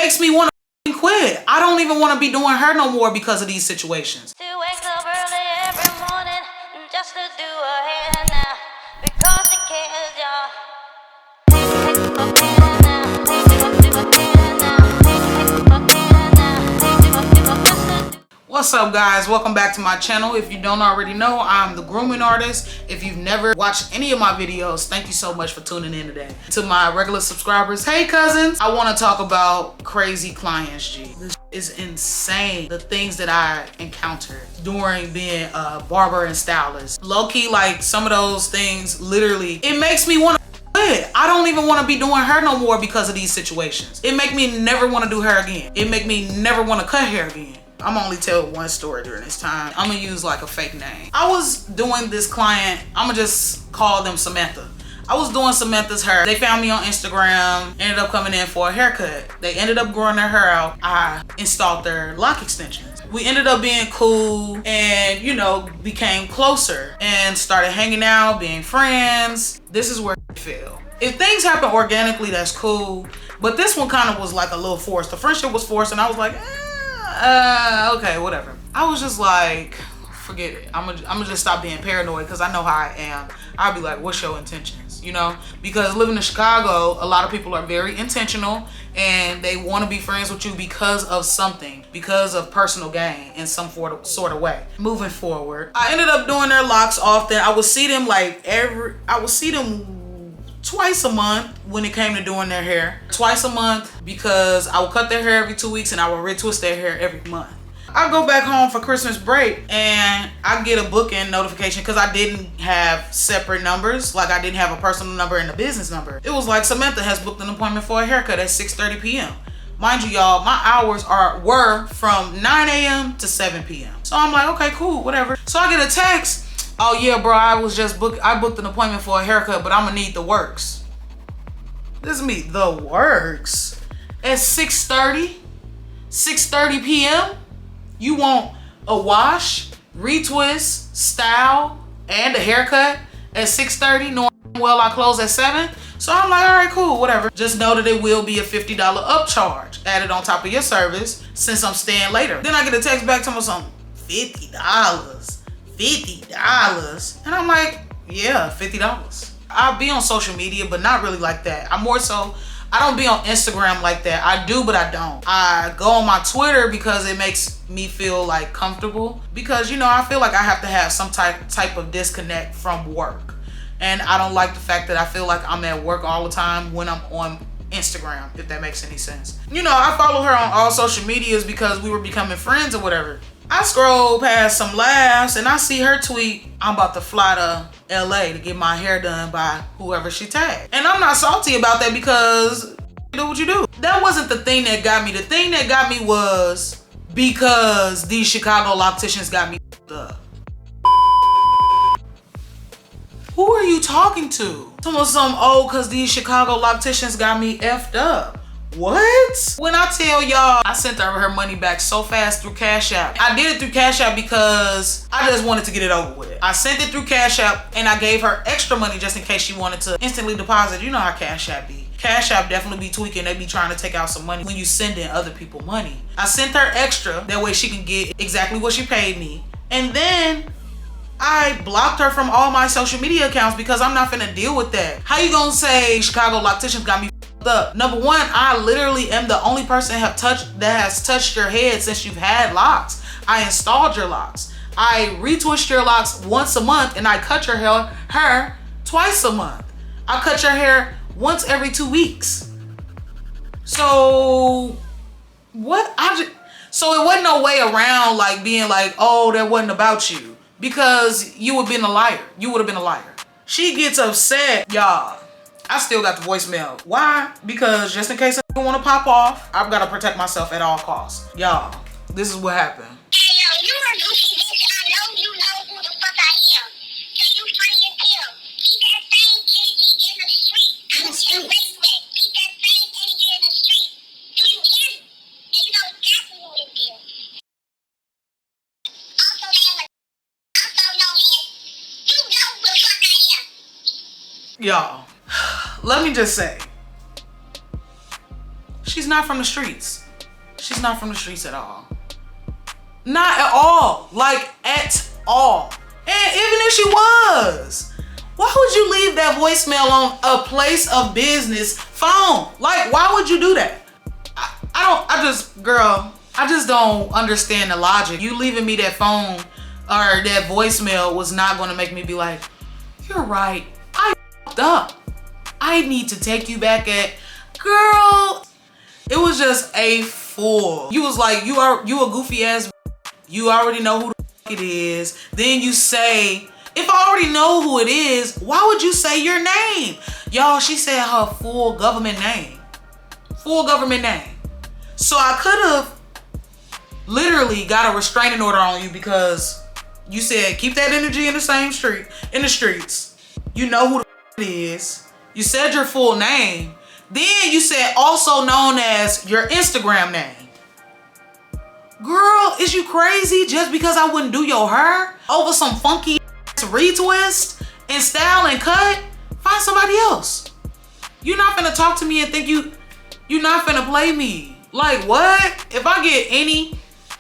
makes me want to quit. I don't even want to be doing her no more because of these situations. To wake up early every morning just to do her hair now because it cares, y'all. What's up, guys? Welcome back to my channel. If you don't already know, I'm the grooming artist. If you've never watched any of my videos, thank you so much for tuning in today. To my regular subscribers, hey cousins, I want to talk about crazy clients, G. This is insane, the things that I encountered during being a barber and stylist. Low-key, like, some of those things, literally, it makes me want to quit. I don't even want to be doing her no more because of these situations. It make me never want to do her again. It make me never want to cut hair again. I'm gonna only tell one story during this time. I'm gonna use like a fake name. I was doing this client, I'm gonna just call them Samantha. I was doing Samantha's hair. They found me on Instagram, ended up coming in for a haircut. They ended up growing their hair out. I installed their lock extensions. We ended up being cool and, you know, became closer and started hanging out, being friends. This is where it fell. If things happen organically, that's cool. But this one kind of was like a little forced. The friendship was forced and I was like, okay, whatever. I was just like, forget it. I'm gonna just stop being paranoid because I know how I am. I'll be like, what's your intentions? You know? Because living in Chicago, a lot of people are very intentional and they want to be friends with you because of something, because of personal gain in some sort of way. Moving forward, I ended up doing their locks often. I would see them twice a month when it came to doing their hair. Twice a month because I would cut their hair every 2 weeks and I would retwist their hair every month. I go back home for Christmas break and I get a booking notification because I didn't have separate numbers. Like I didn't have a personal number and a business number. It was like, Samantha has booked an appointment for a haircut at 6:30 p.m. Mind you, y'all, my hours were from 9 a.m. to 7 p.m. So I'm like, okay, cool, whatever. So I get a text. Oh yeah, bro, I booked an appointment for a haircut, but I'm gonna need the works. This is me, the works. At 6:30 p.m., you want a wash, retwist, style, and a haircut at 6:30, knowing well I close at 7. So I'm like, all right, cool, whatever. Just know that it will be a $50 upcharge added on top of your service since I'm staying later. Then I get a text back to me something, $50. $50. And I'm like, yeah, $50. I'll be on social media, but not really like that. I don't be on Instagram like that. I do, but I don't. I go on my Twitter because it makes me feel like comfortable because, you know, I feel like I have to have some type of disconnect from work. And I don't like the fact that I feel like I'm at work all the time when I'm on Instagram, if that makes any sense. You know, I follow her on all social medias because we were becoming friends or whatever. I scroll past some laughs and I see her tweet, I'm about to fly to LA to get my hair done by whoever she tagged. And I'm not salty about that because do what you do. That wasn't the thing that got me. The thing that got me was because these Chicago locticians got me up. Who are you talking to? Cause these Chicago locticians got me effed up. What? When I tell y'all, I sent her money back so fast through Cash App. I did it through Cash App because I just wanted to get it over with. I sent it through Cash App and I gave her extra money just in case she wanted to instantly deposit. You know how Cash App be. Cash App definitely be tweaking. They be trying to take out some money when you send in other people money. I sent her extra. That way she can get exactly what she paid me. And then I blocked her from all my social media accounts because I'm not finna deal with that. How you gonna say Chicago locticians got me up? Number one, I literally am the only person that has touched your head since you've had locks. I installed your locks. I retwist your locks once a month and I cut your hair twice a month. I cut your hair once every 2 weeks. So what? So it wasn't no way around like being like, oh, that wasn't about you, because you would have been a liar. You would have been a liar. She gets upset, y'all. I still got the voicemail. Why? Because just in case I want to pop off, I've got to protect myself at all costs. Y'all, this is what happened. Hey, yo, you are goofy bitch, and I know you know who the fuck I am. So you funny as hell. Keep that same energy in the street. I was in the basement. Keep that same energy in the street. Do you hear me? And you know exactly who it is. Also known as, you know who the fuck I am. Y'all, let me just say, She's not from the streets. She's not from the streets at all. Not at all. Like, at all. And even if she was, why would you leave that voicemail on a place of business phone? Like, why would you do that? I just don't understand the logic. You leaving me that phone or that voicemail was not going to make me be like, you're right, I f***ed up. I need to take you back at, girl. It was just a fool. You was like, you a goofy ass. You already know who the f*** it is. Then you say, if I already know who it is, why would you say your name? Y'all, she said her full government name. Full government name. So I could have literally got a restraining order on you because you said keep that energy in the streets. You know who the f*** it is. You said your full name. Then you said also known as your Instagram name. Girl, is you crazy? Just because I wouldn't do your hair over some funky retwist and style and cut? Find somebody else. You're not finna talk to me and think you're not finna play me. Like what? If I get any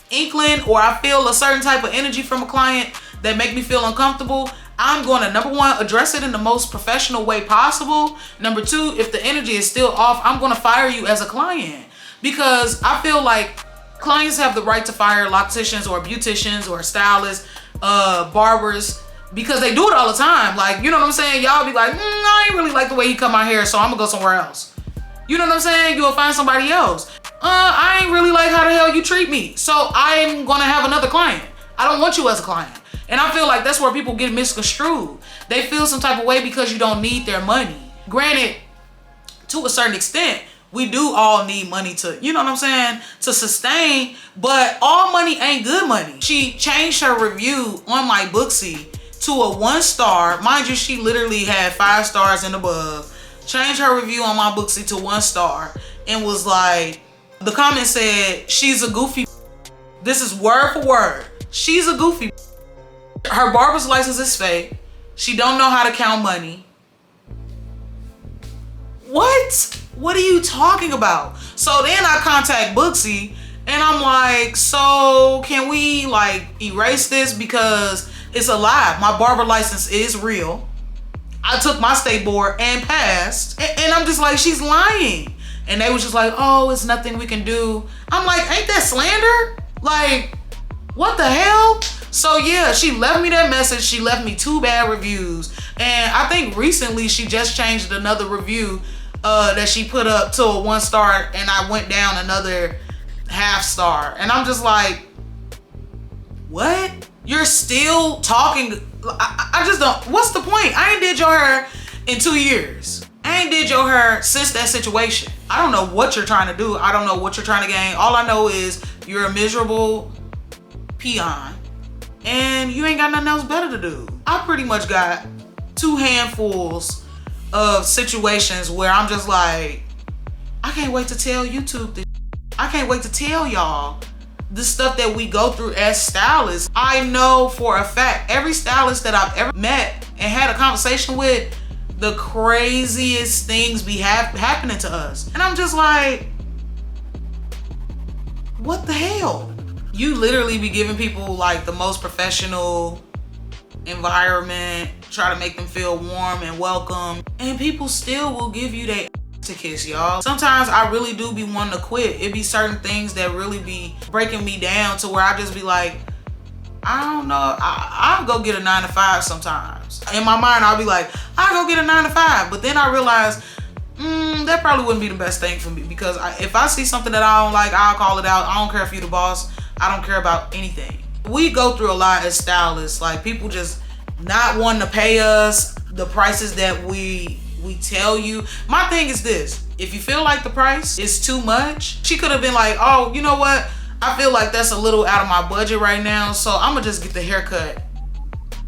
inkling or I feel a certain type of energy from a client that make me feel uncomfortable, I'm going to, number one, address it in the most professional way possible. Number two, if the energy is still off, I'm going to fire you as a client, because I feel like clients have the right to fire locticians or beauticians or stylists, barbers, because they do it all the time. Like, you know what I'm saying? Y'all be like, I ain't really like the way he cut my hair, so I'm gonna go somewhere else. You know what I'm saying? You'll find somebody else. I ain't really like how the hell you treat me, so I'm gonna have another client. I don't want you as a client. And I feel like that's where people get misconstrued. They feel some type of way because you don't need their money. Granted, to a certain extent, we do all need money to, you know what I'm saying, to sustain, but all money ain't good money. She changed her review on my Booksy to a 1-star. Mind you, she literally had 5 stars and above. Changed her review on my Booksy to 1 star and was like, the comment said, she's a goofy. This is word for word. She's a goofy. Her barber's license is fake. She don't know how to count money. What? What are you talking about? So then I contact Booksy and I'm like, so can we like erase this because it's a lie. My barber license is real. I took my state board and passed. And I'm just like, she's lying. And they was just like, oh, it's nothing we can do. I'm like, ain't that slander? Like, what the hell? So yeah, she left me that message. She left me 2 bad reviews. And I think recently she just changed another review that she put up to a 1 star, and I went down another half star. And I'm just like, what? You're still talking? I just don't, what's the point? I ain't did your hair in 2 years. I ain't did your hair since that situation. I don't know what you're trying to do. I don't know what you're trying to gain. All I know is you're a miserable peon and you ain't got nothing else better to do. I pretty much got 2 handfuls of situations where I'm just like, I can't wait to tell YouTube this. I can't wait to tell y'all the stuff that we go through as stylists. I know for a fact, every stylist that I've ever met and had a conversation with, the craziest things be happening to us. And I'm just like, what the hell? You literally be giving people like the most professional environment, try to make them feel warm and welcome, and people still will give you their to kiss, y'all. Sometimes I really do be wanting to quit. It be certain things that really be breaking me down to where I just be like, I don't know, I'll go get a 9 to 5 sometimes. In my mind, I'll be like, I'll go get a 9 to 5. But then I realize, that probably wouldn't be the best thing for me, because if I see something that I don't like, I'll call it out. I don't care if you're the boss. I don't care about anything. We go through a lot as stylists, like people just not wanting to pay us the prices that we tell you. My thing is this, if you feel like the price is too much, she could have been like, oh, you know what? I feel like that's a little out of my budget right now, so I'm gonna just get the haircut.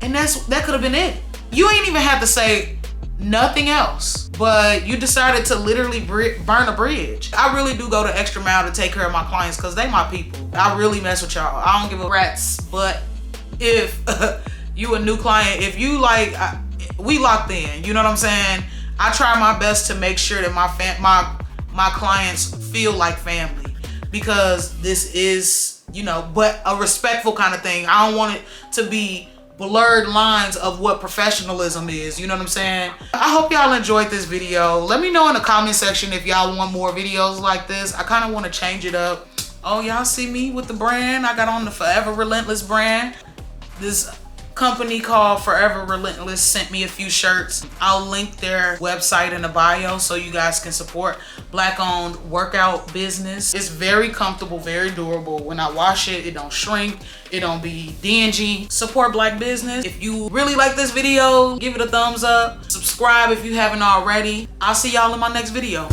And that could have been it. You ain't even have to say nothing else, but you decided to literally burn a bridge. I really do go the extra mile to take care of my clients because they my people. I really mess with y'all. I don't give a rat's, but if you a new client, if you like, we locked in, you know what I'm saying? I try my best to make sure that my clients feel like family, because this is, you know, but a respectful kind of thing. I don't want it to be blurred lines of what professionalism is, you know what I'm saying? I hope y'all enjoyed this video. Let me know in the comment section if y'all want more videos like this. I kind of want to change it up. Oh, y'all see me with the brand? I got on the Forever Relentless brand. This company called Forever Relentless sent me a few shirts. I'll link their website in the bio so you guys can support Black-owned workout business. It's very comfortable, very durable. When I wash it, it don't shrink, it don't be dingy. Support Black business. If you really like this video, give it a thumbs up. Subscribe if you haven't already. I'll see y'all in my next video.